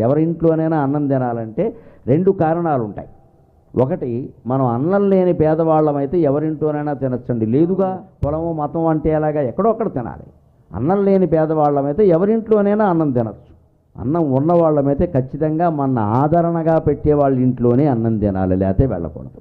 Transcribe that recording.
ఎవరింట్లోనైనా అన్నం తినాలంటే 2 కారణాలు ఉంటాయి. ఒకటి, మనం అన్నం లేని పేదవాళ్ళమైతే ఎవరింట్లోనైనా తినచ్చండి. లేదుగా పొలము మతం అంటే ఎలాగా ఎక్కడో అక్కడ తినాలి. అన్నం లేని పేదవాళ్ళమైతే ఎవరింట్లోనైనా అన్నం తినచ్చు. అన్నం ఉన్నవాళ్ళమైతే ఖచ్చితంగా మన ఆదరణగా పెట్టే వాళ్ళ ఇంట్లోనే అన్నం తినాలి, లేకపోతే వెళ్ళకూడదు.